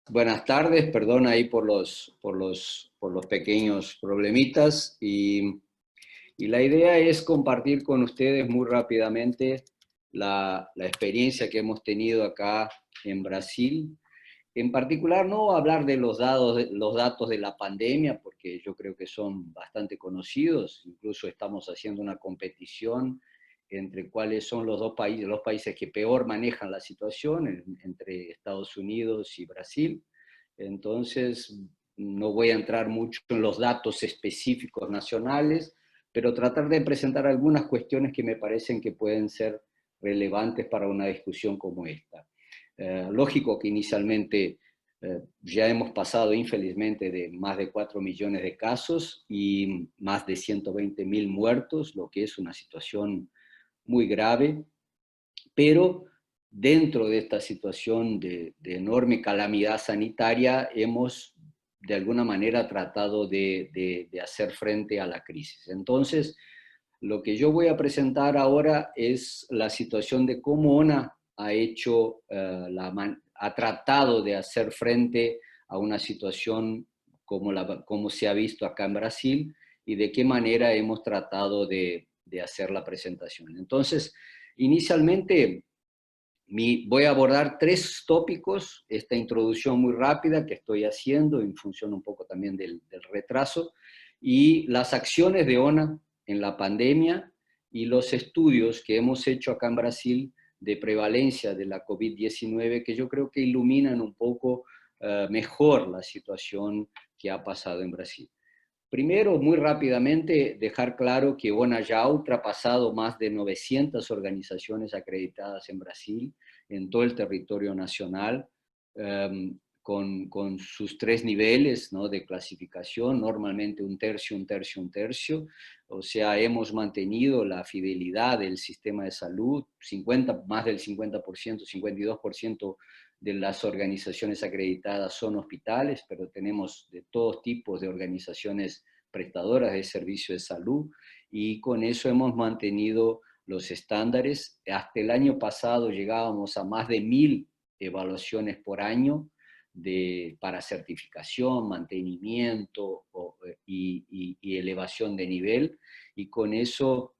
Buenas tardes, perdón ahí por los pequeños problemitas y la idea es compartir con ustedes muy rápidamente la experiencia que hemos tenido acá en Brasil. En particular, no hablar de los datos de la pandemia, porque yo creo que son bastante conocidos, incluso estamos haciendo una competición entre cuáles son los países que peor manejan la situación, entre Estados Unidos y Brasil. Entonces, no voy a entrar mucho en los datos específicos nacionales, pero tratar de presentar algunas cuestiones que me parecen que pueden ser relevantes para una discusión como esta. Lógico que inicialmente ya hemos pasado infelizmente de más de 4 millones de casos y más de 120.000 muertos, lo que es una situación muy grave, pero dentro de esta situación de enorme calamidad sanitaria hemos de alguna manera tratado de hacer frente a la crisis. Entonces, lo que yo voy a presentar ahora es la situación de cómo ONA ha hecho, ha tratado de hacer frente a una situación como se ha visto acá en Brasil y de qué manera hemos tratado de hacer la presentación. Entonces, inicialmente voy a abordar tres tópicos, esta introducción muy rápida que estoy haciendo en función un poco también del retraso, y las acciones de ONA en la pandemia y los estudios que hemos hecho acá en Brasil de prevalencia de la COVID-19, que yo creo que iluminan un poco mejor la situación que ha pasado en Brasil. Primero, muy rápidamente, dejar claro que ONA ya ha ultrapasado más de 900 organizaciones acreditadas en Brasil, en todo el territorio nacional, con sus tres niveles, ¿no?, de clasificación, normalmente un tercio, un tercio, un tercio. O sea, hemos mantenido la fidelidad del sistema de salud, más del 50%, 52% de las organizaciones acreditadas son hospitales, pero tenemos de todos tipos de organizaciones prestadoras de servicio de salud, y con eso hemos mantenido los estándares. Hasta el año pasado llegábamos a más de 1.000 evaluaciones por año para certificación, mantenimiento y elevación de nivel, y con eso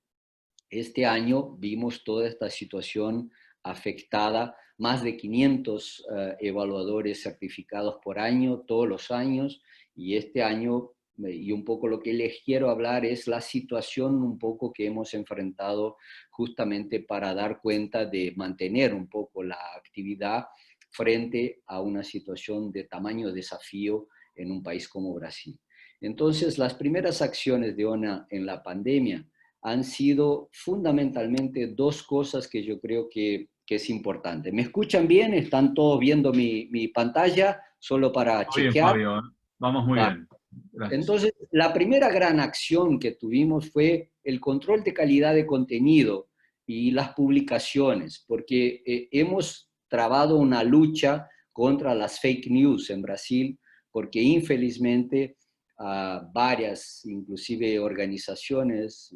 este año vimos toda esta situación afectada, más de 500 evaluadores certificados por año, todos los años, y este año, y un poco lo que les quiero hablar es la situación un poco que hemos enfrentado justamente para dar cuenta de mantener un poco la actividad frente a una situación de tamaño desafío en un país como Brasil. Entonces, las primeras acciones de ONA en la pandemia han sido fundamentalmente dos cosas que yo creo que es importante. ¿Me escuchan bien? ¿Están todos viendo mi pantalla? Solo para Muy bien, chequear. Fabio. Vamos muy Va. bien. Gracias. Entonces, la primera gran acción que tuvimos fue el control de calidad de contenido y las publicaciones, porque hemos trabado una lucha contra las fake news en Brasil, porque infelizmente varias, inclusive organizaciones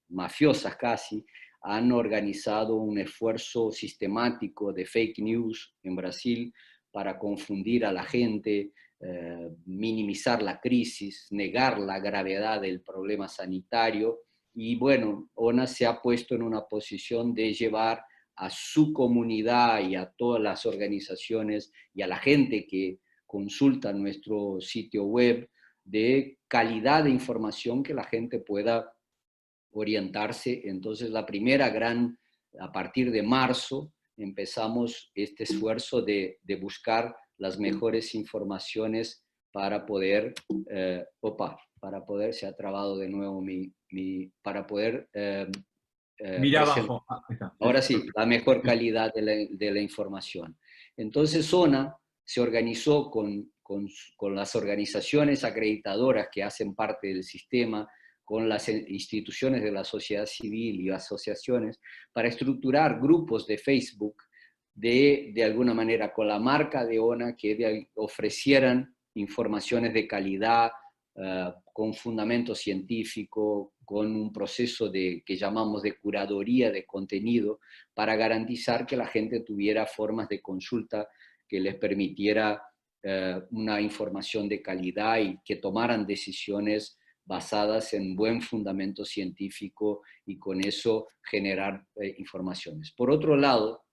mafiosas casi, han organizado un esfuerzo sistemático de fake news en Brasil para confundir a la gente, minimizar la crisis, negar la gravedad del problema sanitario. Y bueno, ONA se ha puesto en una posición de llevar a su comunidad y a todas las organizaciones y a la gente que consulta nuestro sitio web de calidad de información que la gente pueda orientarse. Entonces, a partir de marzo, empezamos este esfuerzo de buscar las mejores informaciones para poder, se ha trabado de nuevo para poder Mira presentar, abajo. Ah, ahí está. ahora sí, la mejor calidad de la información. Entonces, ONA se organizó con las organizaciones acreditadoras que hacen parte del sistema, con las instituciones de la sociedad civil y asociaciones, para estructurar grupos de Facebook de alguna manera con la marca de ONA que ofrecieran informaciones de calidad, con fundamento científico, con un proceso que llamamos de curaduría de contenido, para garantizar que la gente tuviera formas de consulta que les permitiera una información de calidad y que tomaran decisiones basadas en buen fundamento científico y con eso generar informaciones. Por otro lado,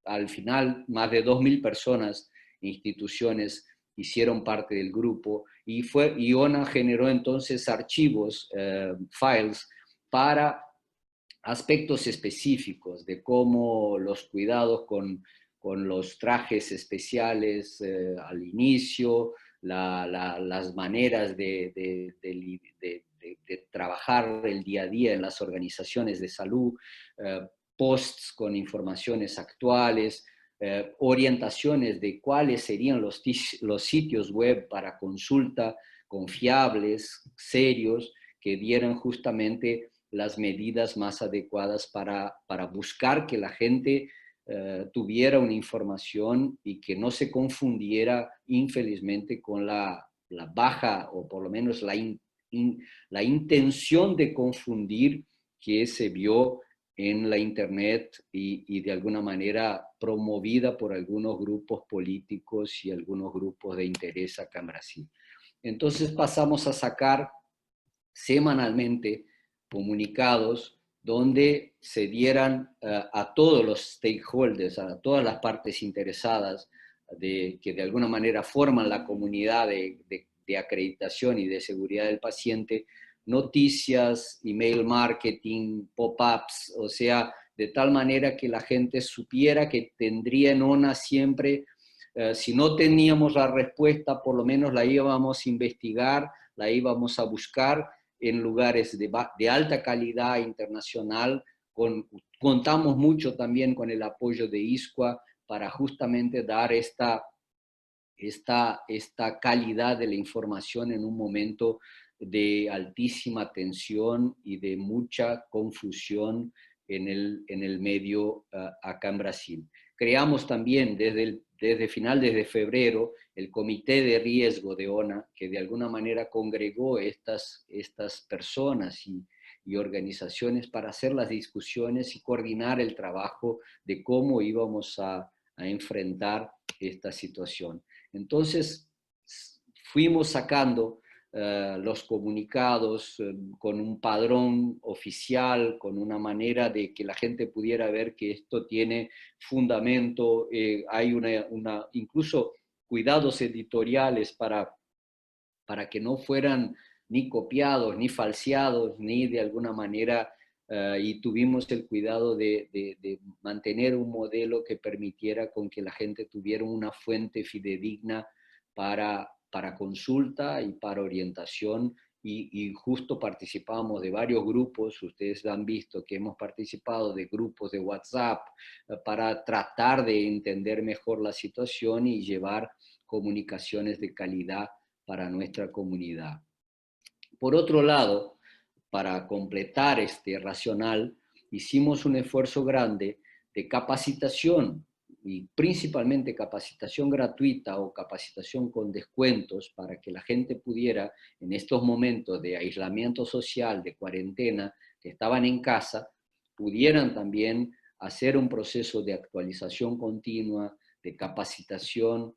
al final, más de 2.000 personas, instituciones, hicieron parte del grupo y ONA generó entonces archivos, files, para aspectos específicos de cómo los cuidados con los trajes especiales al inicio, las maneras de trabajar el día a día en las organizaciones de salud, posts con informaciones actuales, orientaciones de cuáles serían los sitios web para consulta confiables, serios, que dieran justamente las medidas más adecuadas para buscar que la gente tuviera una información y que no se confundiera infelizmente con la baja o por lo menos la intención de confundir que se vio en la internet y de alguna manera promovida por algunos grupos políticos y algunos grupos de interés acá en Brasil. Entonces pasamos a sacar semanalmente comunicados donde se dieran a todos los stakeholders, a todas las partes interesadas que de alguna manera forman la comunidad de acreditación y de seguridad del paciente, noticias, email marketing, pop-ups, o sea, de tal manera que la gente supiera que tendría en ONA siempre, si no teníamos la respuesta, por lo menos la íbamos a investigar, la íbamos a buscar en lugares de alta calidad internacional. Contamos mucho también con el apoyo de ISCUA para justamente dar esta calidad de la información en un momento de altísima tensión y de mucha confusión en el medio acá en Brasil. Creamos también desde febrero el Comité de Riesgo de ONA, que de alguna manera congregó estas personas y organizaciones para hacer las discusiones y coordinar el trabajo de cómo íbamos a enfrentar esta situación. Entonces, fuimos sacando los comunicados con un padrón oficial, con una manera de que la gente pudiera ver que esto tiene fundamento, hay incluso cuidados editoriales para que no fueran ni copiados, ni falseados, ni de alguna manera, y tuvimos el cuidado de mantener un modelo que permitiera con que la gente tuviera una fuente fidedigna para consulta y para orientación, y justo participamos de varios grupos. Ustedes han visto que hemos participado de grupos de WhatsApp para tratar de entender mejor la situación y llevar comunicaciones de calidad para nuestra comunidad. Por otro lado, para completar este racional, hicimos un esfuerzo grande de capacitación, y principalmente capacitación gratuita o capacitación con descuentos para que la gente pudiera, en estos momentos de aislamiento social, de cuarentena, que estaban en casa, pudieran también hacer un proceso de actualización continua, de capacitación,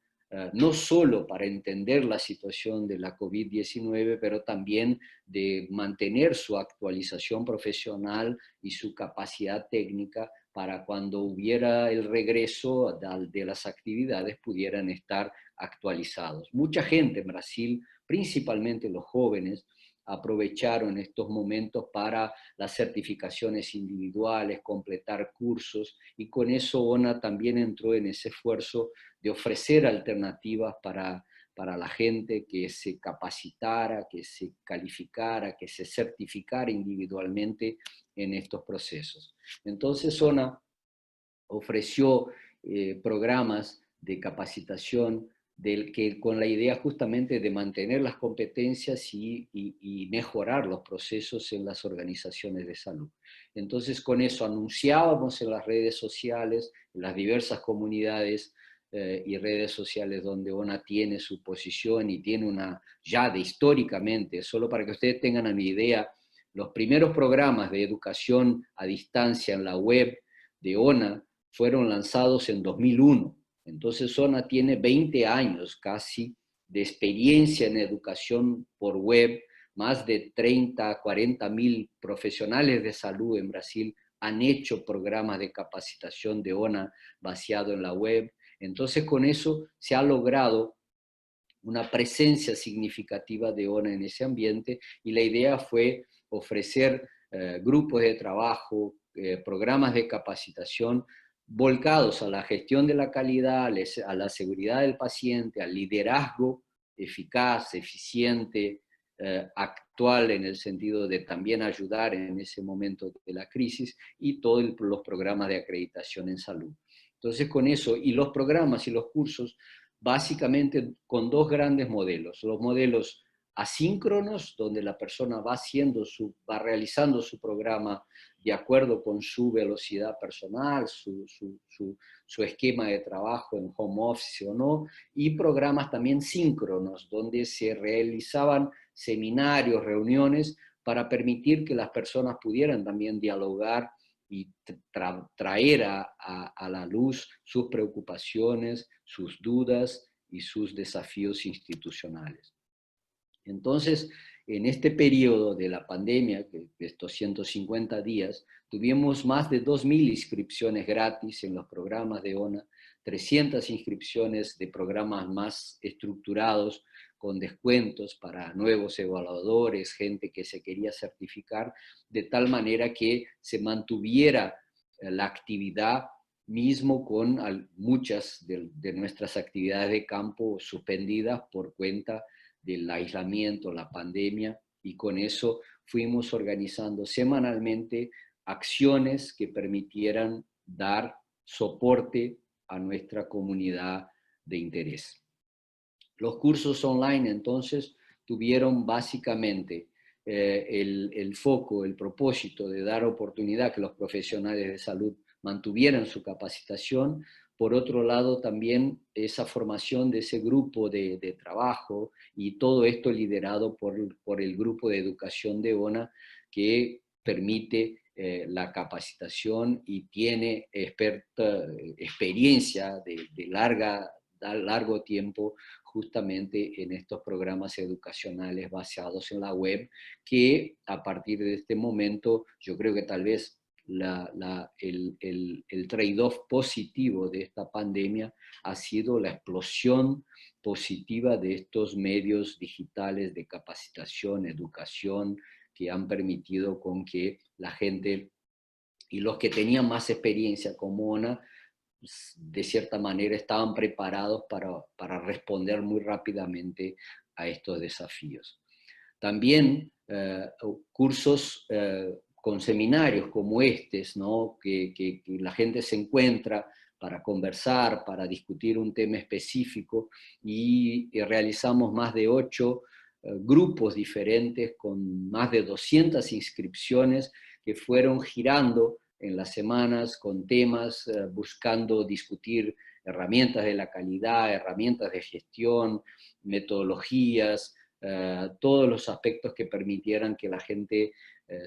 no solo para entender la situación de la COVID-19, pero también de mantener su actualización profesional y su capacidad técnica para cuando hubiera el regreso de las actividades pudieran estar actualizados. Mucha gente en Brasil, principalmente los jóvenes, aprovecharon estos momentos para las certificaciones individuales, completar cursos, y con eso ONA también entró en ese esfuerzo de ofrecer alternativas para la gente que se capacitara, que se calificara, que se certificara individualmente en estos procesos. Entonces ONA ofreció programas de capacitación con la idea justamente de mantener las competencias y mejorar los procesos en las organizaciones de salud. Entonces con eso anunciábamos en las redes sociales, en las diversas comunidades y redes sociales donde ONA tiene su posición y tiene ya de históricamente, solo para que ustedes tengan una idea, los primeros programas de educación a distancia en la web de ONA fueron lanzados en 2001. Entonces Ona tiene 20 años casi de experiencia en educación por web. Más de 30, 40.000 profesionales de salud en Brasil han hecho programas de capacitación de ONA basado en la web. Entonces con eso se ha logrado una presencia significativa de ONA en ese ambiente, y la idea fue ofrecer grupos de trabajo, programas de capacitación volcados a la gestión de la calidad, a la seguridad del paciente, al liderazgo eficaz, eficiente, actual en el sentido de también ayudar en ese momento de la crisis, y todos los programas de acreditación en salud. Entonces con eso, y los programas y los cursos, básicamente con dos grandes modelos. Los modelos asíncronos, donde la persona va realizando su programa de acuerdo con su velocidad personal, su esquema de trabajo en home office o no, y programas también síncronos, donde se realizaban seminarios, reuniones, para permitir que las personas pudieran también dialogar y traer a la luz sus preocupaciones, sus dudas y sus desafíos institucionales. Entonces, en este periodo de la pandemia, de estos 150 días, tuvimos más de 2.000 inscripciones gratis en los programas de ONA, 300 inscripciones de programas más estructurados, con descuentos para nuevos evaluadores, gente que se quería certificar, de tal manera que se mantuviera la actividad, mismo con muchas de nuestras actividades de campo suspendidas por cuenta del aislamiento, la pandemia, y con eso fuimos organizando semanalmente acciones que permitieran dar soporte a nuestra comunidad de interés. Los cursos online entonces tuvieron básicamente el foco, el propósito de dar oportunidad que los profesionales de salud mantuvieran su capacitación. Por otro lado, también esa formación de ese grupo de trabajo, y todo esto liderado por el grupo de educación de ONA, que permite la capacitación y tiene experiencia de largo tiempo justamente en estos programas educacionales basados en la web, que a partir de este momento yo creo que tal vez el trade-off positivo de esta pandemia ha sido la explosión positiva de estos medios digitales de capacitación, educación, que han permitido con que la gente y los que tenían más experiencia como ONA, de cierta manera estaban preparados para responder muy rápidamente a estos desafíos. También cursos con seminarios como estos, ¿no? que la gente se encuentra para conversar, para discutir un tema específico, y realizamos más de 8 grupos diferentes con más de 200 inscripciones que fueron girando en las semanas con temas, buscando discutir herramientas de la calidad, herramientas de gestión, metodologías, todos los aspectos que permitieran que la gente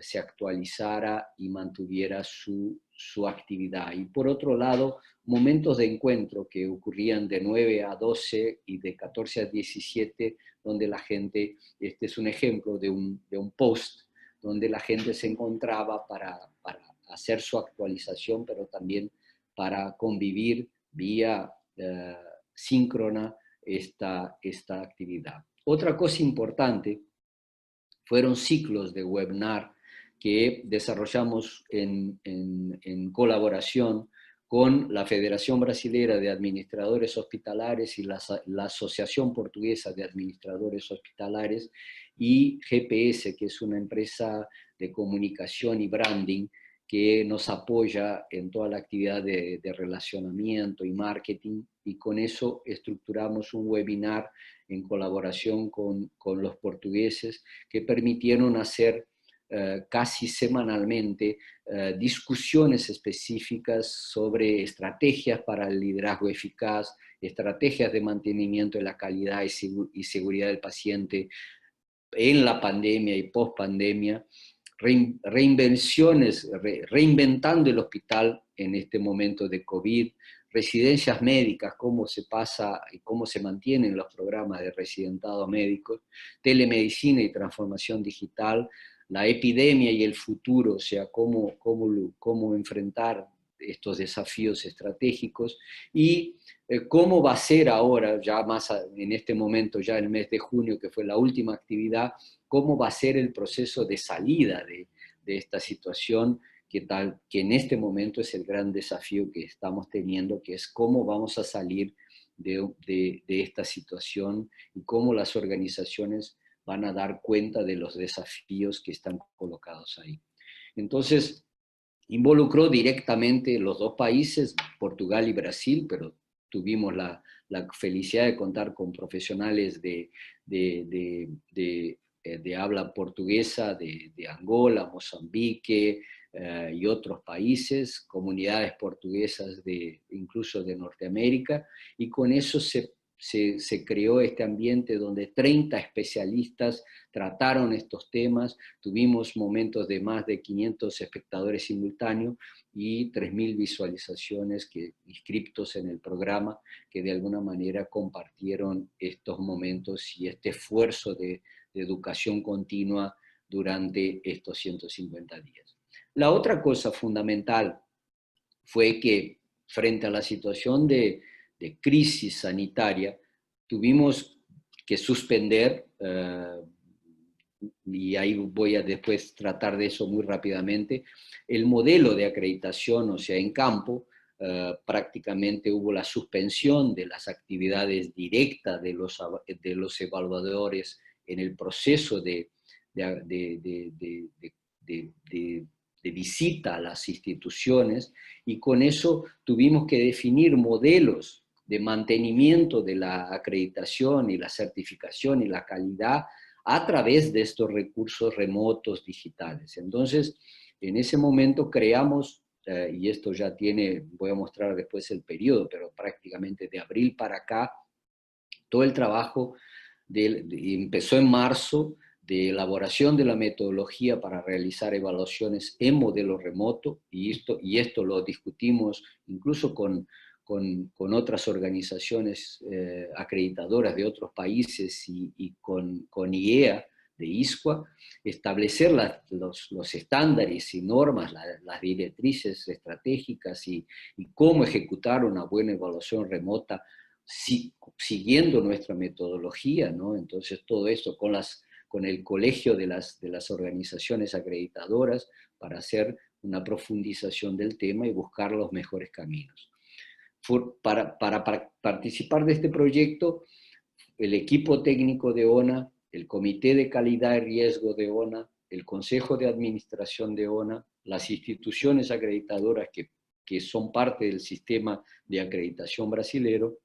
se actualizara y mantuviera su actividad. Y por otro lado, momentos de encuentro que ocurrían de 9 a 12 y de 14 a 17, donde la gente, este es un ejemplo de un post, donde la gente se encontraba para hacer su actualización, pero también para convivir vía síncrona esta actividad. Otra cosa importante fueron ciclos de webinar que desarrollamos en colaboración con la Federación Brasilera de Administradores Hospitalares y la Asociación Portuguesa de Administradores Hospitalares, y GPS, que es una empresa de comunicación y branding que nos apoya en toda la actividad de relacionamiento y marketing, y con eso estructuramos un webinar en colaboración con los portugueses, que permitieron hacer casi semanalmente discusiones específicas sobre estrategias para el liderazgo eficaz, estrategias de mantenimiento de la calidad y seguridad del paciente en la pandemia y post-pandemia, reinvenciones, reinventando el hospital en este momento de COVID, residencias médicas, cómo se pasa y cómo se mantienen los programas de residentado médicos, telemedicina y transformación digital, la epidemia y el futuro, o sea, cómo enfrentar estos desafíos estratégicos, y cómo va a ser ahora, ya más en este momento, ya el mes de junio, que fue la última actividad, cómo va a ser el proceso de salida de esta situación, que en este momento es el gran desafío que estamos teniendo, que es cómo vamos a salir de esta situación y cómo las organizaciones van a dar cuenta de los desafíos que están colocados ahí. Entonces, involucró directamente los dos países, Portugal y Brasil, pero tuvimos la felicidad de contar con profesionales de habla portuguesa, de Angola, Mozambique y otros países, comunidades portuguesas incluso de Norteamérica, y con eso se creó este ambiente donde 30 especialistas trataron estos temas. Tuvimos momentos de más de 500 espectadores simultáneos y 3.000 visualizaciones inscriptos en el programa, que de alguna manera compartieron estos momentos y este esfuerzo de educación continua durante estos 150 días. La otra cosa fundamental fue que frente a la situación de crisis sanitaria, tuvimos que suspender, y ahí voy a después tratar de eso muy rápidamente, el modelo de acreditación, o sea, en campo. Prácticamente hubo la suspensión de las actividades directas de los evaluadores en el proceso de visita a las instituciones, y con eso tuvimos que definir modelos de mantenimiento de la acreditación y la certificación y la calidad a través de estos recursos remotos digitales. Entonces, en ese momento creamos, y esto ya voy a mostrar después el periodo, pero prácticamente de abril para acá, todo el trabajo empezó en marzo, de elaboración de la metodología para realizar evaluaciones en modelo remoto, y esto lo discutimos incluso con otras organizaciones acreditadoras de otros países y con IEA de ISCUA, establecer los estándares y normas, las directrices estratégicas y cómo ejecutar una buena evaluación remota siguiendo nuestra metodología, ¿no? Entonces todo esto con el colegio de las organizaciones acreditadoras para hacer una profundización del tema y buscar los mejores caminos. Para participar de este proyecto, el equipo técnico de ONA, el Comité de Calidad y Riesgo de ONA, el Consejo de Administración de ONA, las instituciones acreditadoras que son parte del sistema de acreditación brasilero,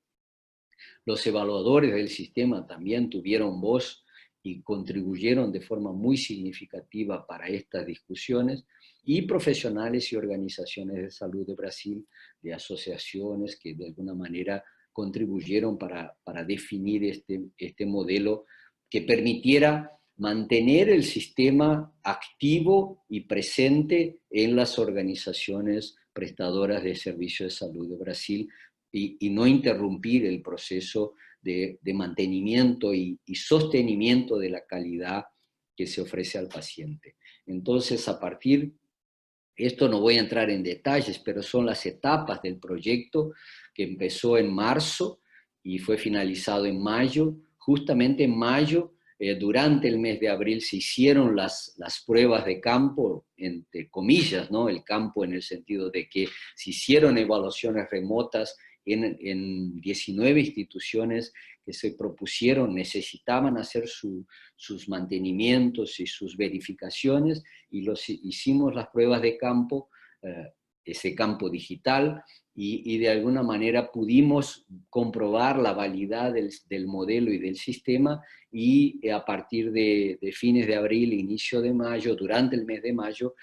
los evaluadores del sistema también tuvieron voz y contribuyeron de forma muy significativa para estas discusiones, y profesionales y organizaciones de salud de Brasil, de asociaciones que de alguna manera contribuyeron para definir este modelo que permitiera mantener el sistema activo y presente en las organizaciones prestadoras de servicios de salud de Brasil, y no interrumpir el proceso de mantenimiento y sostenimiento de la calidad que se ofrece al paciente. Entonces, esto no voy a entrar en detalles, pero son las etapas del proyecto que empezó en marzo y fue finalizado en mayo. Justamente en mayo, durante el mes de abril, se hicieron las pruebas de campo, entre comillas, ¿no? El campo en el sentido de que se hicieron evaluaciones remotas en 19 instituciones que se propusieron, necesitaban hacer sus mantenimientos y sus verificaciones, y hicimos las pruebas de campo, ese campo digital, y de alguna manera pudimos comprobar la validad del modelo y del sistema, y a partir de fines de abril, inicio de mayo, durante el mes de mayo,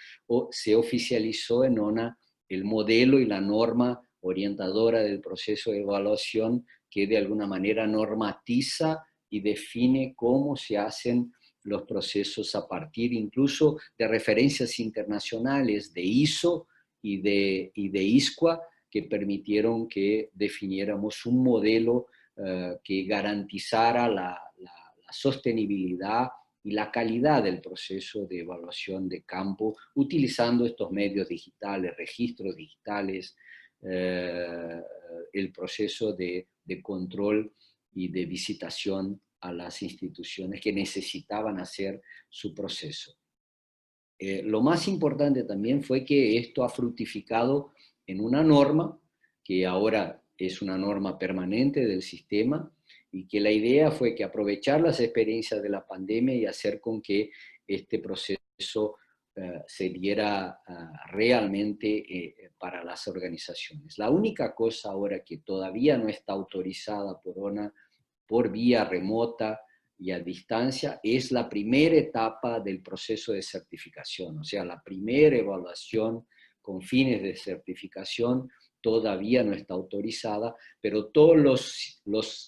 se oficializó en ONA el modelo y la norma orientadora del proceso de evaluación, que de alguna manera normatiza y define cómo se hacen los procesos a partir incluso de referencias internacionales de ISO y de ISCUA, que permitieron que definiéramos un modelo que garantizara la sostenibilidad y la calidad del proceso de evaluación de campo, utilizando estos medios digitales, registros digitales, el proceso de control y de visitación a las instituciones que necesitaban hacer su proceso. Lo más importante también fue que esto ha fructificado en una norma, que ahora es una norma permanente del sistema, y que la idea fue que aprovechar las experiencias de la pandemia y hacer con que este proceso se diera realmente para las organizaciones. La única cosa ahora que todavía no está autorizada por ONA por vía remota y a distancia es la primera etapa del proceso de certificación, o sea, la primera evaluación con fines de certificación todavía no está autorizada, pero todas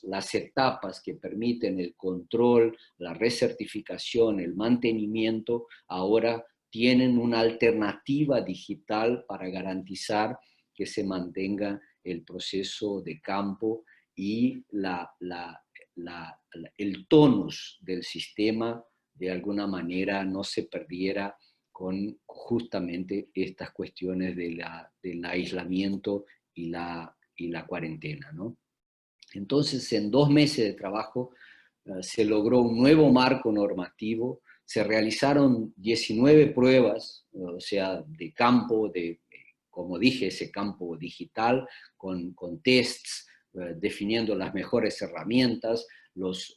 las etapas que permiten el control, la recertificación, el mantenimiento, ahora tienen una alternativa digital para garantizar que se mantenga el proceso de campo y el tonus del sistema de alguna manera no se perdiera con justamente estas cuestiones del aislamiento y la cuarentena, ¿no? Entonces, en 2 meses de trabajo se logró un nuevo marco normativo, se realizaron 19 pruebas, o sea, de campo, como dije, ese campo digital, con tests, definiendo las mejores herramientas, los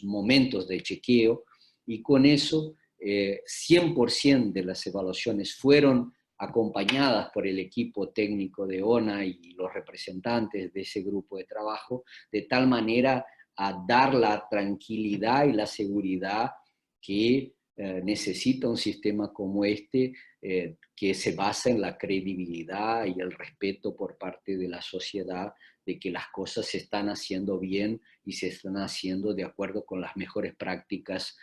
momentos de chequeo, y con eso 100% de las evaluaciones fueron acompañadas por el equipo técnico de ONA y los representantes de ese grupo de trabajo, de tal manera a dar la tranquilidad y la seguridad que necesita un sistema como este, que se basa en la credibilidad y el respeto por parte de la sociedad de que las cosas se están haciendo bien y se están haciendo de acuerdo con las mejores prácticas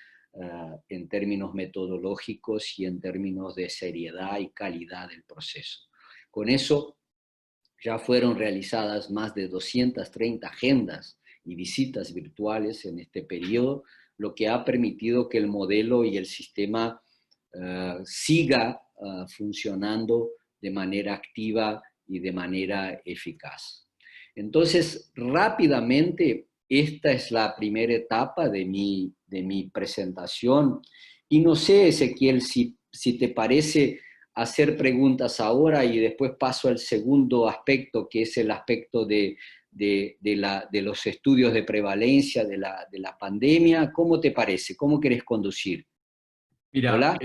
en términos metodológicos y en términos de seriedad y calidad del proceso. Con eso ya fueron realizadas más de 230 agendas y visitas virtuales en este periodo, lo que ha permitido que el modelo y el sistema siga funcionando de manera activa y de manera eficaz. Entonces, rápidamente, esta es la primera etapa de mi presentación. Y no sé, Ezequiel, si te parece hacer preguntas ahora y después paso al segundo aspecto, que es el aspecto de los estudios de prevalencia de la pandemia. ¿Cómo te parece? ¿Cómo querés conducir? Mira, ¿Hola?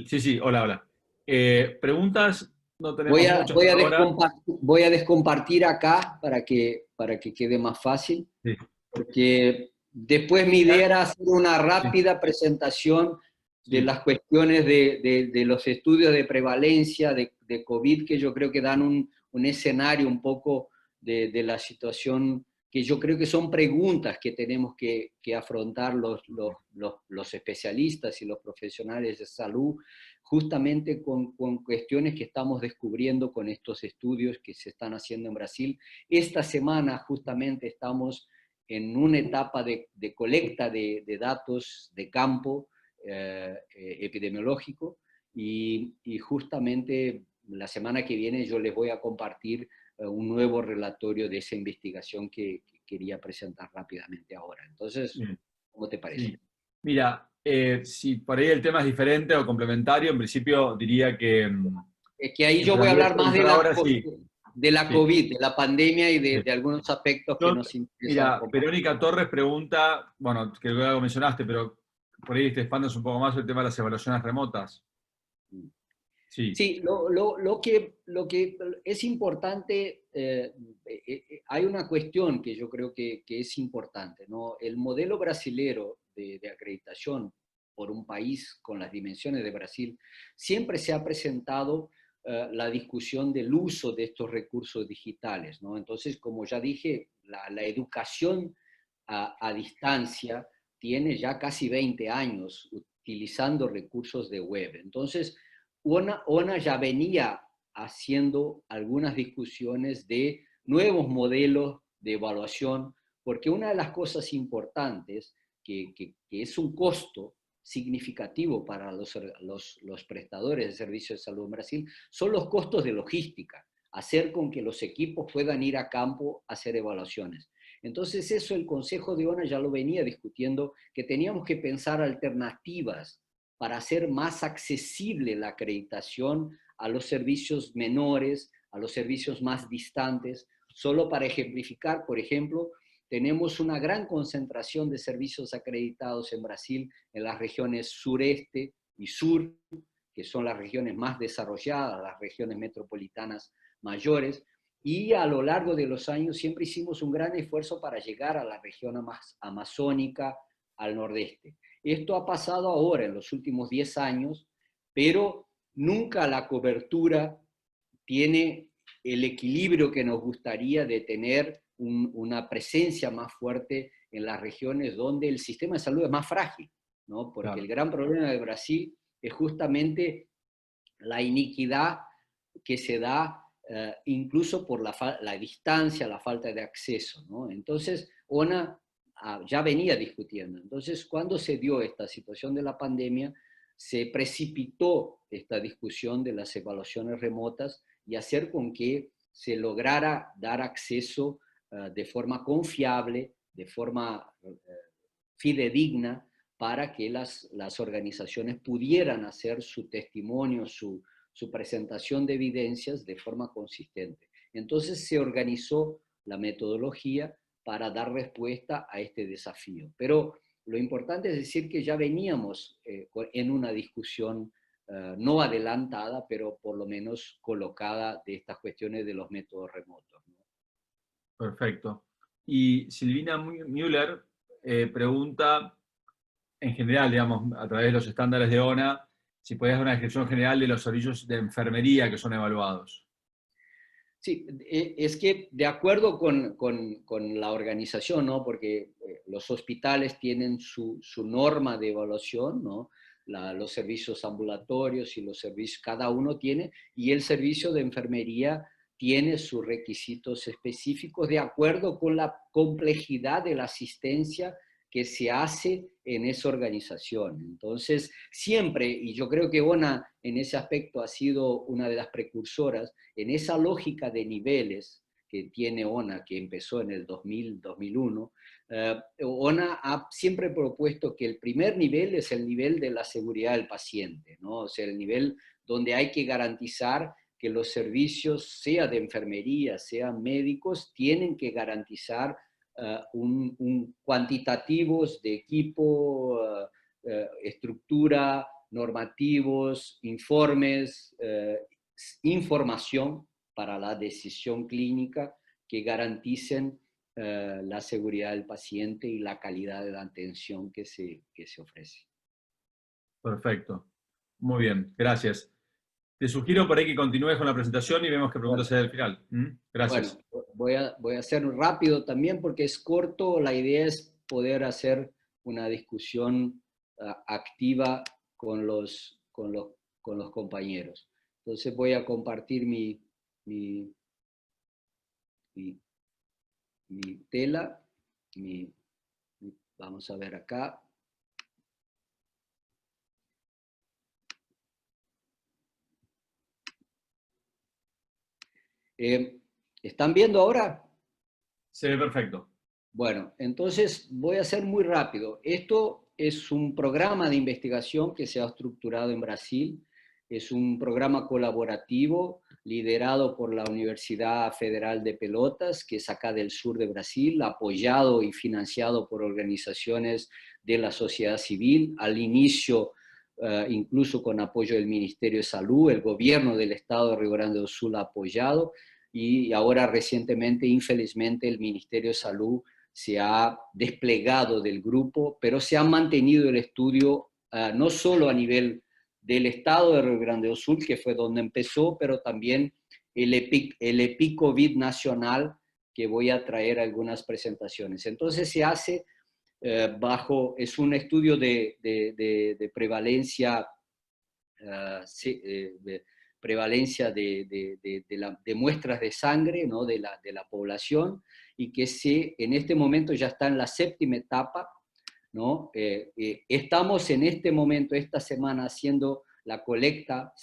sí, hola, hola. Preguntas no Voy tenemos a, muchas voy a, ahora. voy a descompartir acá para que quede más fácil, Sí. porque después mi idea era hacer una Sí, rápida presentación de sí. las cuestiones de los estudios de prevalencia de COVID, que yo creo que dan un escenario un poco de la situación, que yo creo que son preguntas que tenemos que afrontar los especialistas y los profesionales de salud, justamente con cuestiones que estamos descubriendo con estos estudios que se están haciendo en Brasil. Esta semana justamente estamos en una etapa de colecta de datos de campo epidemiológico, y justamente la semana que viene yo les voy a compartir un nuevo relatorio de esa investigación que quería presentar rápidamente ahora. Entonces, Bien. ¿cómo te parece? Sí. Mira, si por ahí el tema es diferente o complementario, en principio diría que Es que ahí en yo voy a realidad hablar más preguntar ahora sí. de la Sí, COVID, de la pandemia y sí. de algunos aspectos que Yo- nos interesan Mira, compartir. Verónica Torres pregunta, bueno, que luego mencionaste, pero por ahí te expandas un poco más el tema de las evaluaciones remotas. Sí, Sí, lo que es importante, hay una cuestión que yo creo que es importante, ¿no? El modelo brasilero de acreditación por un país con las dimensiones de Brasil, siempre se ha presentado la discusión del uso de estos recursos digitales, ¿no? Entonces, como ya dije, la educación a distancia tiene ya casi 20 años utilizando recursos de web. Entonces, ONA ya venía haciendo algunas discusiones de nuevos modelos de evaluación, porque una de las cosas importantes que es un costo significativo para los prestadores de servicios de salud en Brasil son los costos de logística, hacer con que los equipos puedan ir a campo a hacer evaluaciones. Entonces eso el Consejo de ONA ya lo venía discutiendo, que teníamos que pensar alternativas para hacer más accesible la acreditación a los servicios menores, a los servicios más distantes. Solo para ejemplificar, por ejemplo, tenemos una gran concentración de servicios acreditados en Brasil en las regiones sureste y sur, que son las regiones más desarrolladas, las regiones metropolitanas mayores, y a lo largo de los años siempre hicimos un gran esfuerzo para llegar a la región amazónica, al nordeste. Esto ha pasado ahora en los últimos 10 años, pero nunca la cobertura tiene el equilibrio que nos gustaría de tener una presencia más fuerte en las regiones donde el sistema de salud es más frágil, ¿no? Porque Claro. el gran problema de Brasil es justamente la iniquidad que se da incluso por la distancia, la falta de acceso, ¿no? Entonces, ONA ya venía discutiendo. Entonces, cuando se dio esta situación de la pandemia, se precipitó esta discusión de las evaluaciones remotas y hacer con que se lograra dar acceso de forma confiable, de forma fidedigna, para que las organizaciones pudieran hacer su testimonio, su presentación de evidencias de forma consistente. Entonces se organizó la metodología para dar respuesta a este desafío. Pero lo importante es decir que ya veníamos en una discusión no adelantada, pero por lo menos colocada de estas cuestiones de los métodos remotos, ¿no? Perfecto. Y Silvina Müller pregunta, en general, digamos, a través de los estándares de ONA, si podías dar una descripción general de los servicios de enfermería que son evaluados. Sí, es que de acuerdo con la organización, ¿no? Porque los hospitales tienen su norma de evaluación, ¿no? Los servicios ambulatorios y los servicios, cada uno tiene, y el servicio de enfermería tiene sus requisitos específicos de acuerdo con la complejidad de la asistencia que se hace en esa organización. Entonces, siempre, y yo creo que ONA en ese aspecto ha sido una de las precursoras, en esa lógica de niveles que tiene ONA, que empezó en el 2000-2001, ONA ha siempre propuesto que el primer nivel es el nivel de la seguridad del paciente, ¿no? O sea, el nivel donde hay que garantizar que los servicios, sea de enfermería, sean médicos, tienen que garantizar cuantitativos de equipo, estructura, normativos, informes, información para la decisión clínica que garanticen la seguridad del paciente y la calidad de la atención que se ofrece. Perfecto. Muy bien, gracias. Te sugiero por ahí que continúes con la presentación y vemos qué preguntas hay al final. Gracias. Bueno, voy a hacer rápido también porque es corto. La idea es poder hacer una discusión activa con los compañeros. Entonces voy a compartir mi tela. Vamos a ver acá. ¿Están viendo ahora? Se ve perfecto. Bueno, entonces voy a ser muy rápido. Esto es un programa de investigación que se ha estructurado en Brasil. Es un programa colaborativo liderado por la Universidad Federal de Pelotas, que es acá del sur de Brasil, apoyado y financiado por organizaciones de la sociedad civil. Al inicio, incluso con apoyo del Ministerio de Salud, el gobierno del estado de Rio Grande do Sul ha apoyado, y ahora recientemente, infelizmente, el Ministerio de Salud se ha desplegado del grupo, pero se ha mantenido el estudio no solo a nivel del estado de Rio Grande do Sul, que fue donde empezó, pero también el EPICOVID nacional, que voy a traer algunas presentaciones. Entonces se hace es un estudio de prevalencia, prevalencia de muestras de sangre, ¿no? de la población, y que en este momento ya está en la 7ª etapa, ¿no? Estamos en este momento, esta semana, haciendo la colecta,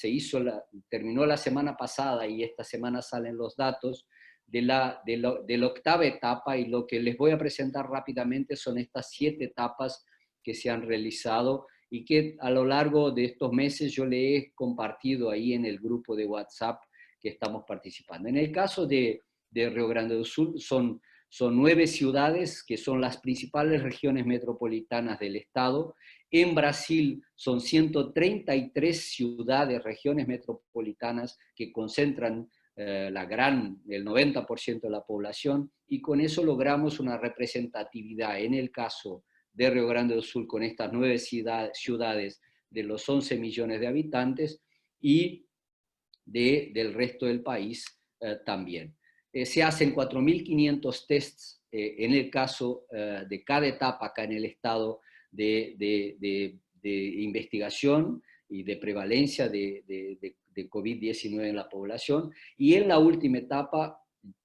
terminó la semana pasada y esta semana salen los datos de la 8ª etapa, y lo que les voy a presentar rápidamente son estas 7 etapas que se han realizado y que a lo largo de estos meses yo le he compartido ahí en el grupo de WhatsApp que estamos participando. En el caso de Río Grande do Sul son 9 ciudades que son las principales regiones metropolitanas del estado. En Brasil son 133 ciudades, regiones metropolitanas que concentran el 90% de la población, y con eso logramos una representatividad en el caso de Río Grande do Sul con estas 9 ciudades de los 11 millones de habitantes, y del resto del país también. Se hacen 4.500 tests en el caso de cada etapa acá en el estado de investigación y de prevalencia de COVID-19 en la población, y en la última etapa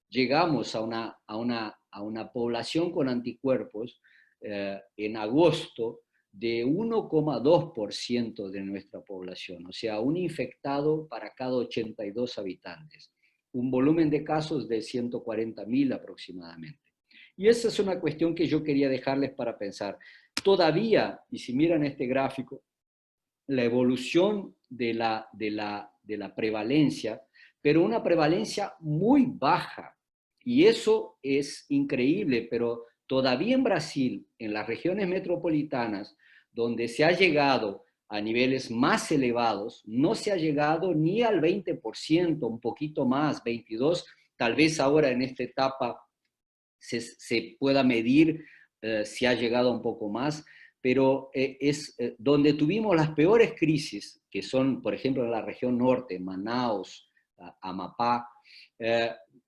llegamos a una población con anticuerpos en agosto de 1,2% de nuestra población, o sea, un infectado para cada 82 habitantes, un volumen de casos de 140.000 aproximadamente. Y esa es una cuestión que yo quería dejarles para pensar. Todavía, y si miran este gráfico, la evolución de la prevalencia, pero una prevalencia muy baja, y eso es increíble, pero todavía en Brasil, en las regiones metropolitanas, donde se ha llegado a niveles más elevados, no se ha llegado ni al 20%, un poquito más, 22%, tal vez ahora en esta etapa se pueda medir si ha llegado un poco más, pero es donde tuvimos las peores crisis, que son, por ejemplo, en la región norte, Manaus, Amapá,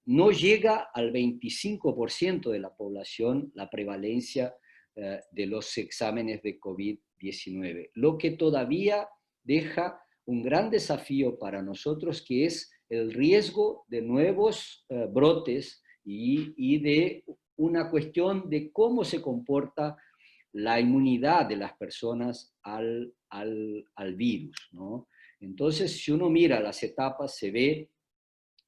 no llega al 25% de la población la prevalencia de los exámenes de COVID-19, lo que todavía deja un gran desafío para nosotros, que es el riesgo de nuevos brotes y de una cuestión de cómo se comporta la inmunidad de las personas al virus, ¿no? Entonces, si uno mira las etapas, se ve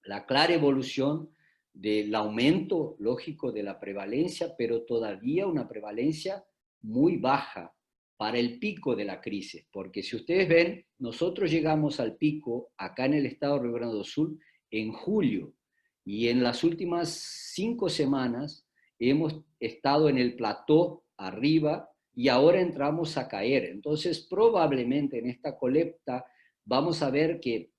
la clara evolución del aumento lógico de la prevalencia, pero todavía una prevalencia muy baja para el pico de la crisis, porque si ustedes ven, nosotros llegamos al pico acá en el estado de Río Grande do Sul en julio, y en las últimas 5 semanas hemos estado en el plató arriba y ahora entramos a caer. Entonces, probablemente en esta colecta vamos a ver que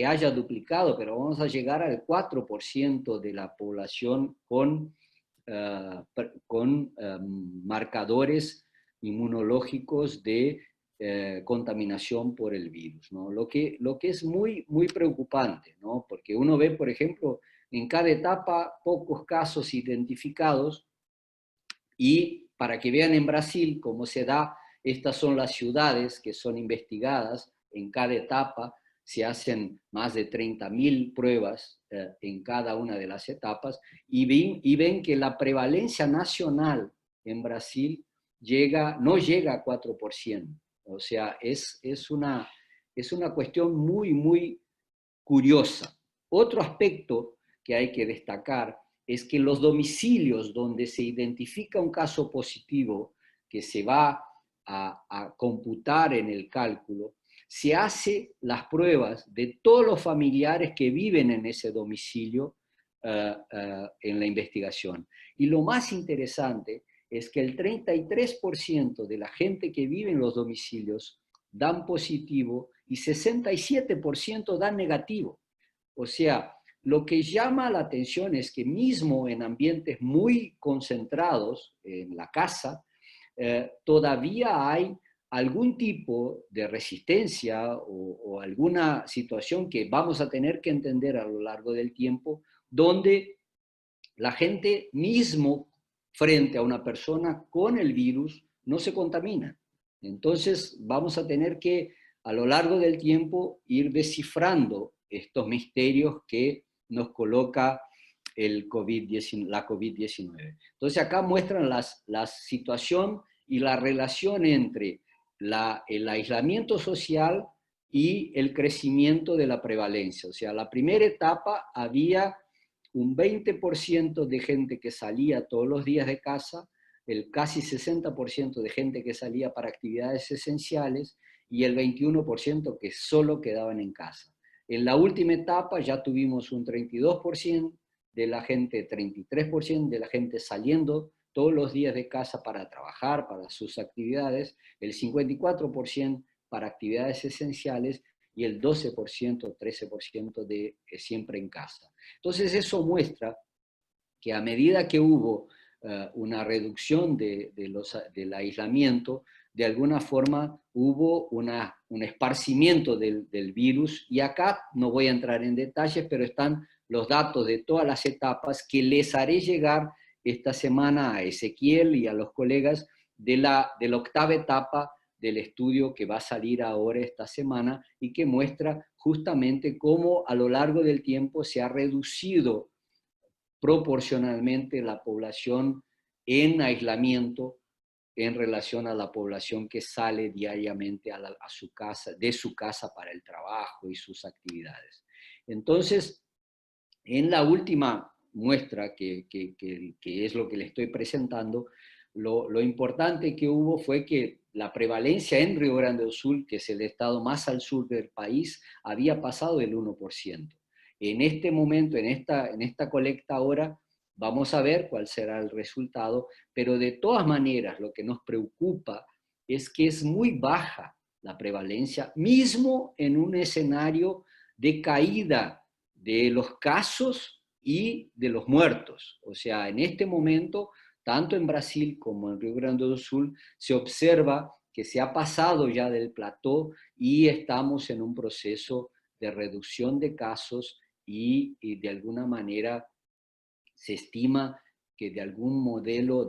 haya duplicado, pero vamos a llegar al 4% de la población con marcadores inmunológicos de contaminación por el virus, ¿no? Lo que es muy, muy preocupante, ¿no? Porque uno ve, por ejemplo, en cada etapa pocos casos identificados, y para que vean en Brasil cómo se da, estas son las ciudades que son investigadas en cada etapa. Se hacen más de 30.000 pruebas en cada una de las etapas, y ven que la prevalencia nacional en Brasil no llega a 4%. O sea, es una cuestión muy, muy curiosa. Otro aspecto que hay que destacar es que los domicilios donde se identifica un caso positivo que se va a computar en el cálculo, se hace las pruebas de todos los familiares que viven en ese domicilio en la investigación. Y lo más interesante es que el 33% de la gente que vive en los domicilios dan positivo y 67% dan negativo. O sea, lo que llama la atención es que mismo en ambientes muy concentrados, en la casa, todavía hay algún tipo de resistencia o alguna situación que vamos a tener que entender a lo largo del tiempo, donde la gente mismo frente a una persona con el virus no se contamina. Entonces vamos a tener que a lo largo del tiempo ir descifrando estos misterios que nos coloca la COVID-19. Entonces acá muestran la situación y la relación entre el aislamiento social y el crecimiento de la prevalencia. O sea, la primera etapa había un 20% de gente que salía todos los días de casa, el casi 60% de gente que salía para actividades esenciales y el 21% que solo quedaban en casa. En la última etapa ya tuvimos un 32% de la gente, 33% de la gente saliendo todos los días de casa para trabajar, para sus actividades, el 54% para actividades esenciales y el 12%, 13% de siempre en casa. Entonces eso muestra que a medida que hubo una reducción del aislamiento, de alguna forma hubo un esparcimiento del virus, y acá no voy a entrar en detalles, pero están los datos de todas las etapas que les haré llegar esta semana a Ezequiel y a los colegas de la octava etapa del estudio que va a salir ahora esta semana y que muestra justamente cómo a lo largo del tiempo se ha reducido proporcionalmente la población en aislamiento en relación a la población que sale diariamente a su casa, de su casa para el trabajo y sus actividades. Entonces, en la última muestra, que es lo que le estoy presentando, lo importante que hubo fue que la prevalencia en Río Grande do Sul, que es el estado más al sur del país, había pasado el 1%. En este momento, en esta colecta ahora, vamos a ver cuál será el resultado, pero de todas maneras lo que nos preocupa es que es muy baja la prevalencia, mismo en un escenario de caída de los casos y de los muertos. O sea, en este momento, tanto en Brasil como en Río Grande do Sul, se observa que se ha pasado ya del plató y estamos en un proceso de reducción de casos y de alguna manera se estima que de algún modelo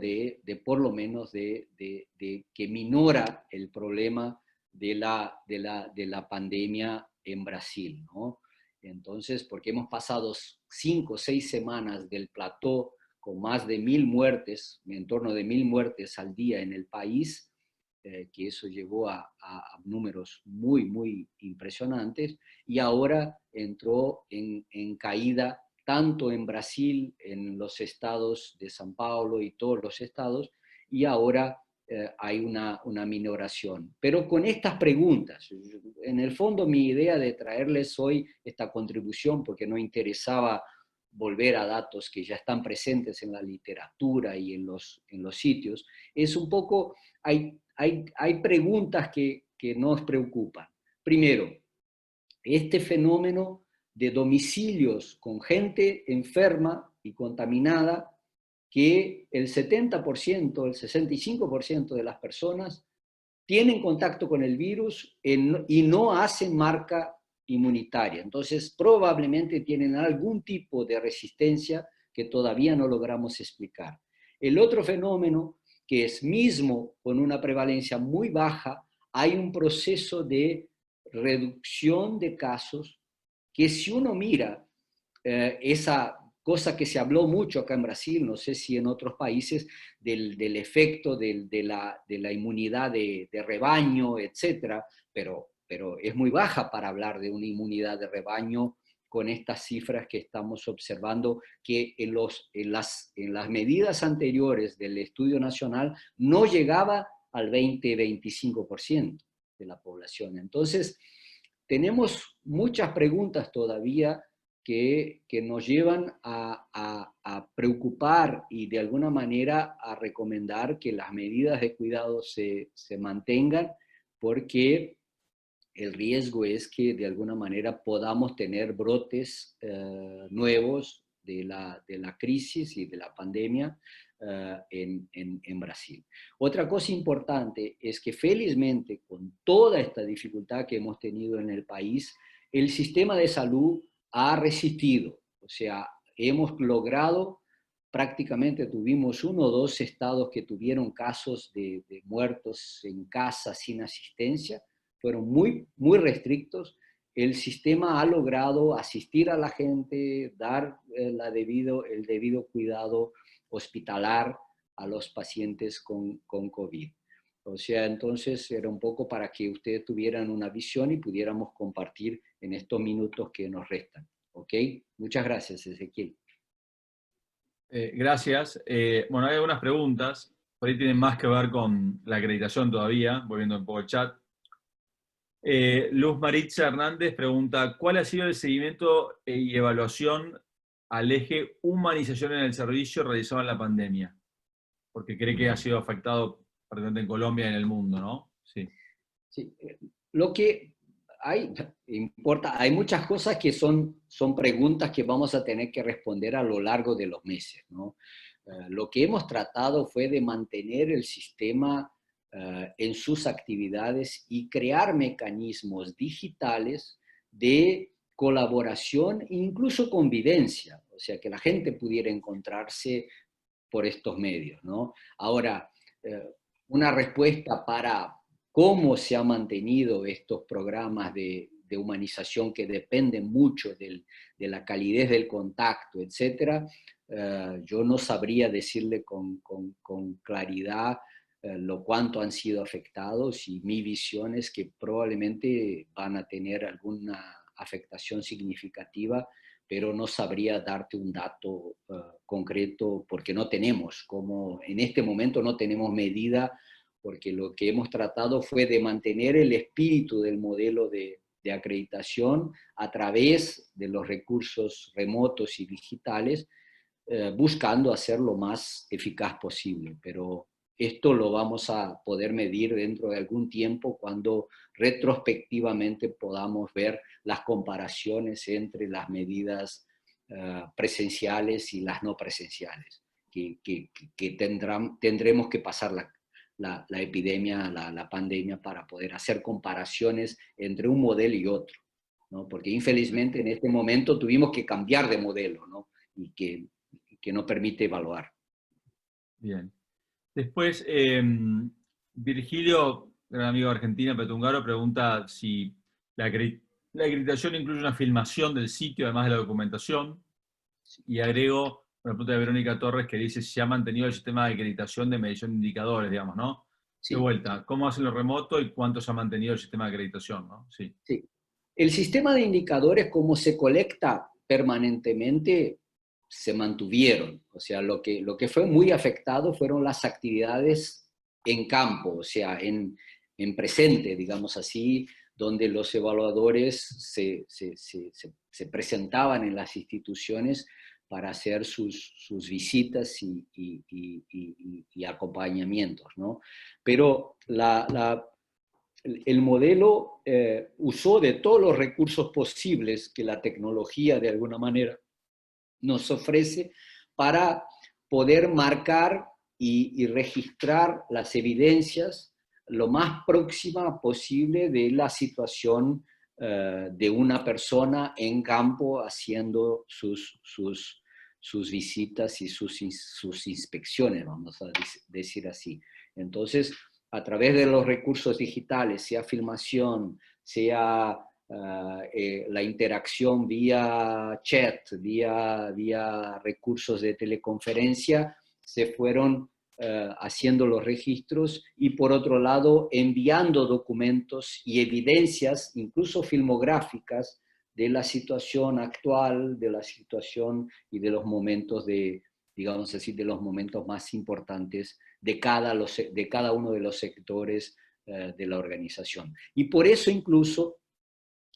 por lo menos que minora el problema de la pandemia en Brasil, ¿no? Entonces, porque hemos pasado 5 o 6 semanas del plató con más de 1000 muertes, en torno de 1000 muertes al día en el país, que eso llegó a números muy, muy impresionantes, y ahora entró en caída tanto en Brasil, en los estados de São Paulo y todos los estados, y ahora hay una minoración. Pero con estas preguntas, en el fondo mi idea de traerles hoy esta contribución, porque no interesaba volver a datos que ya están presentes en la literatura y en los sitios, es un poco, hay preguntas que nos preocupan. Primero, este fenómeno de domicilios con gente enferma y contaminada, que el 70%, el 65% de las personas tienen contacto con el virus y no hacen marca inmunitaria. Entonces, probablemente tienen algún tipo de resistencia que todavía no logramos explicar. El otro fenómeno, que es mismo con una prevalencia muy baja, hay un proceso de reducción de casos que, si uno mira esa cosa que se habló mucho acá en Brasil, no sé si en otros países, del efecto de la inmunidad de rebaño, etcétera, pero es muy baja para hablar de una inmunidad de rebaño con estas cifras que estamos observando, que en las medidas anteriores del estudio nacional no llegaba al 20-25% de la población. Entonces, tenemos muchas preguntas todavía que nos llevan a preocupar y de alguna manera a recomendar que las medidas de cuidado se mantengan, porque el riesgo es que de alguna manera podamos tener brotes nuevos de la crisis y de la pandemia en Brasil. Otra cosa importante es que, felizmente, con toda esta dificultad que hemos tenido en el país, el sistema de salud ha resistido. O sea, hemos logrado prácticamente tuvimos 1 o 2 estados que tuvieron casos de muertos en casa sin asistencia, fueron muy, muy restrictos. El sistema ha logrado asistir a la gente, dar el debido cuidado hospitalar a los pacientes con COVID. O sea, entonces era un poco para que ustedes tuvieran una visión y pudiéramos compartir en estos minutos que nos restan. ¿Ok? Muchas gracias, Ezequiel. Gracias. Bueno, hay algunas preguntas, por ahí tienen más que ver con la acreditación todavía, voy viendo un poco el chat. Luz Maritza Hernández pregunta, ¿cuál ha sido el seguimiento y evaluación al eje humanización en el servicio realizado en la pandemia? Porque cree que ha sido afectado, particularmente en Colombia y en el mundo, ¿no? Sí. Sí, lo que hay muchas cosas que son preguntas que vamos a tener que responder a lo largo de los meses, ¿no? Lo que hemos tratado fue de mantener el sistema en sus actividades y crear mecanismos digitales de colaboración e incluso convivencia, o sea, que la gente pudiera encontrarse por estos medios, ¿no? Ahora, una respuesta para cómo se han mantenido estos programas de humanización que dependen mucho de la calidez del contacto, etcétera, yo no sabría decirle con claridad lo cuánto han sido afectados, y mi visión es que probablemente van a tener alguna afectación significativa, pero no sabría darte un dato concreto porque no tenemos, como en este momento no tenemos medida, porque lo que hemos tratado fue de mantener el espíritu del modelo de acreditación a través de los recursos remotos y digitales, buscando hacer lo más eficaz posible. Pero esto lo vamos a poder medir dentro de algún tiempo cuando retrospectivamente podamos ver las comparaciones entre las medidas presenciales y las no presenciales, que tendremos que pasar la epidemia, la pandemia, para poder hacer comparaciones entre un modelo y otro, ¿no? Porque infelizmente en este momento tuvimos que cambiar de modelo, ¿no? Y que no permite evaluar. Bien. Después, Virgilio, gran amigo de Argentina, Petungaro, pregunta si la acreditación incluye una filmación del sitio, además de la documentación. Y agrego una pregunta de Verónica Torres que dice si se ha mantenido el sistema de acreditación de medición de indicadores, digamos, ¿no? Sí. De vuelta, ¿cómo hacen lo remoto y cuánto se ha mantenido el sistema de acreditación, ¿no? Sí. Sí. El sistema de indicadores, como se colecta permanentemente, se mantuvieron. O sea, lo que fue muy afectado fueron las actividades en campo, o sea, en presente, digamos así, donde los evaluadores se presentaban en las instituciones para hacer sus visitas y acompañamientos, ¿no? Pero el modelo usó de todos los recursos posibles que la tecnología de alguna manera nos ofrece para poder marcar y registrar las evidencias lo más próxima posible de la situación de una persona en campo haciendo sus visitas y sus inspecciones, vamos a decir así. Entonces, a través de los recursos digitales, sea filmación, sea la interacción vía chat, vía recursos de teleconferencia, se fueron haciendo los registros, y por otro lado enviando documentos y evidencias, incluso filmográficas, de la situación actual, de la situación y de los momentos digamos así, de los momentos más importantes de cada uno de los sectores de la organización. Y por eso incluso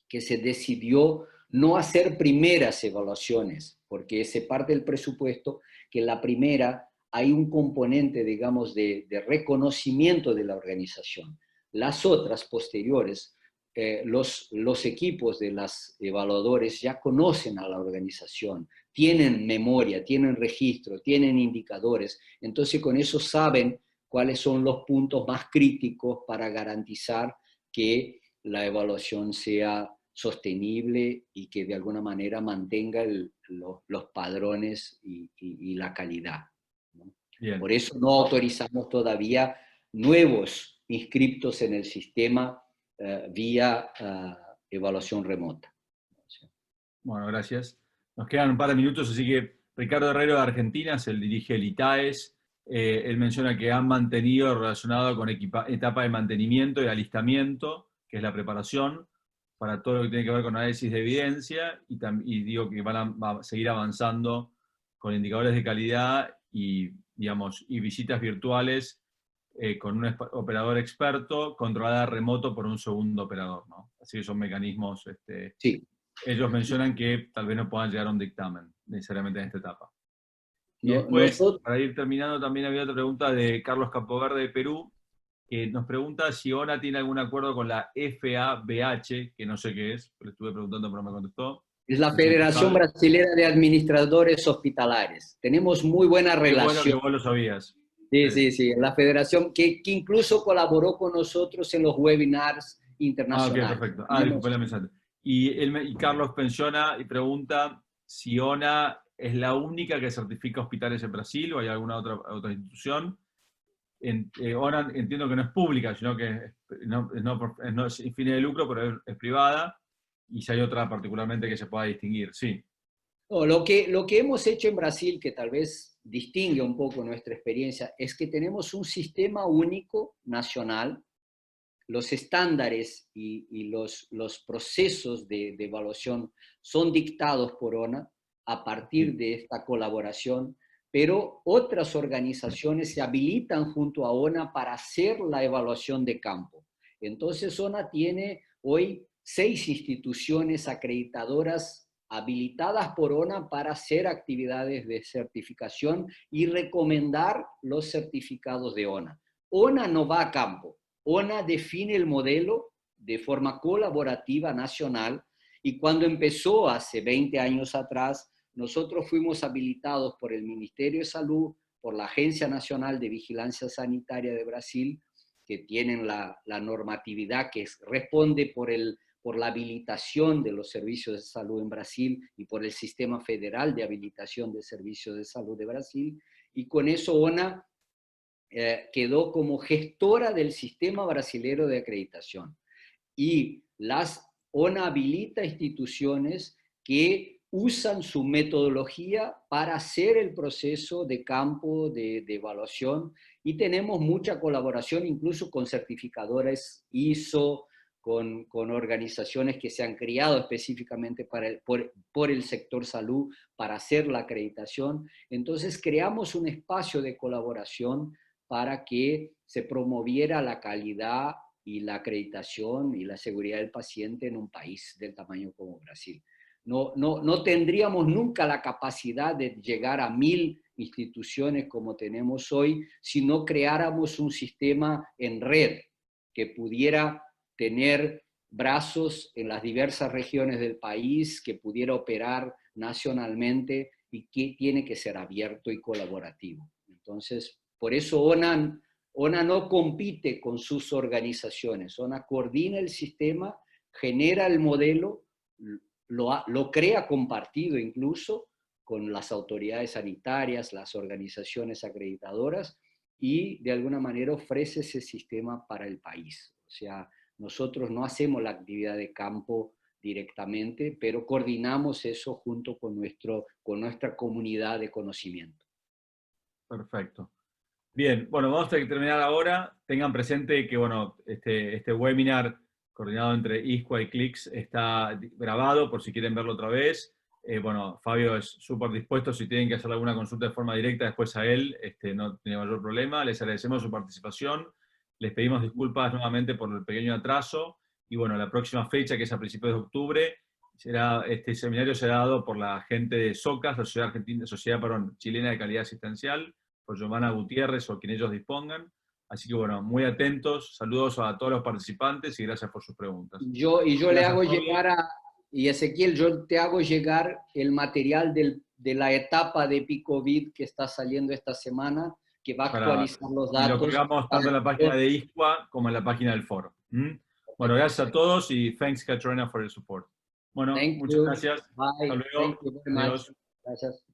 que se decidió no hacer primeras evaluaciones, porque se parte del presupuesto que en la primera hay un componente, digamos, de reconocimiento de la organización. Las otras posteriores, los equipos de los evaluadores ya conocen a la organización, tienen memoria, tienen registro, tienen indicadores, entonces con eso saben cuáles son los puntos más críticos para garantizar que la evaluación sea sostenible y que de alguna manera mantenga los padrones y la calidad, ¿no? Bien. Por eso no autorizamos todavía nuevos inscriptos en el sistema vía evaluación remota. Bueno, gracias. Nos quedan un par de minutos, así que Ricardo Herrero de Argentina, se dirige el ITAES. Él menciona que han mantenido relacionado con etapa de mantenimiento y alistamiento, que es la preparación, para todo lo que tiene que ver con análisis de evidencia, y digo que van a seguir avanzando con indicadores de calidad y, digamos, y visitas virtuales con un operador experto controlada remoto por un segundo operador, ¿no? Así que son mecanismos... Sí. Ellos mencionan que tal vez no puedan llegar a un dictamen necesariamente en esta etapa. Y No, después, para ir terminando, también había otra pregunta de Carlos Campoverde de Perú, que nos pregunta si ONA tiene algún acuerdo con la FABH, que no sé qué es, le estuve preguntando pero no me contestó. Es la Federación Brasilera de Administradores Hospitalares. Tenemos muy buena relación. Qué bueno que vos lo sabías. Sí. La federación que incluso colaboró con nosotros en los webinars internacionales. Ok, perfecto. Disculpe la mensaje. Y Carlos menciona y pregunta si ONA es la única que certifica hospitales en Brasil o hay alguna otra institución. ONA entiendo que no es pública, sino que no es sin fines de lucro, pero es privada. Y si hay otra particularmente que se pueda distinguir, sí. No, lo que hemos hecho en Brasil, que tal vez distingue un poco nuestra experiencia, es que tenemos un sistema único nacional. Los estándares y los procesos de evaluación son dictados por ONA a partir de esta colaboración, pero otras organizaciones se habilitan junto a ONA para hacer la evaluación de campo. Entonces, ONA tiene hoy 6 instituciones acreditadoras habilitadas por ONA para hacer actividades de certificación y recomendar los certificados de ONA. ONA no va a campo. ONA define el modelo de forma colaborativa nacional y cuando empezó hace 20 años atrás, nosotros fuimos habilitados por el Ministerio de Salud, por la Agencia Nacional de Vigilancia Sanitaria de Brasil, que tienen la normatividad que responde por la habilitación de los servicios de salud en Brasil y por el Sistema Federal de Habilitación de Servicios de Salud de Brasil, y con eso ONA quedó como gestora del sistema brasilero de acreditación. Y ONA habilita instituciones que usan su metodología para hacer el proceso de campo de evaluación, y tenemos mucha colaboración incluso con certificadores ISO, con organizaciones que se han creado específicamente por el sector salud para hacer la acreditación. Entonces creamos un espacio de colaboración para que se promoviera la calidad y la acreditación y la seguridad del paciente en un país del tamaño como Brasil. No tendríamos nunca la capacidad de llegar a 1000 instituciones como tenemos hoy si no creáramos un sistema en red que pudiera tener brazos en las diversas regiones del país, que pudiera operar nacionalmente y que tiene que ser abierto y colaborativo. Entonces, por eso ONA no compite con sus organizaciones. ONA coordina el sistema, genera el modelo, lo crea compartido incluso con las autoridades sanitarias, las organizaciones acreditadoras, y de alguna manera ofrece ese sistema para el país. O sea, nosotros no hacemos la actividad de campo directamente, pero coordinamos eso junto con nuestra comunidad de conocimiento. Perfecto. Bien, bueno, vamos a terminar ahora. Tengan presente que, bueno, este webinar coordinado entre ISCUA y CLICS está grabado por si quieren verlo otra vez. Bueno, Fabio es súper dispuesto, si tienen que hacer alguna consulta de forma directa después a él, no tiene mayor problema. Les agradecemos su participación. Les pedimos disculpas nuevamente por el pequeño atraso. Y bueno, la próxima fecha, que es a principios de octubre, este seminario será dado por la gente de SOCAS, la Sociedad Chilena de Calidad Asistencial, por Giovanna Gutiérrez o quien ellos dispongan. Así que bueno, muy atentos, saludos a todos los participantes y gracias por sus preguntas. Yo le hago llegar y Ezequiel, yo te hago llegar el material de la etapa de PICOVID que está saliendo esta semana, que va a actualizar los datos. Y lo colgamos tanto en la página de ISCUA como en la página del foro. Bueno, gracias a todos y thanks, Katrina, for your support. Bueno, Thank muchas you. gracias. Bye. Hasta luego. Thank you very much. Adiós. Gracias.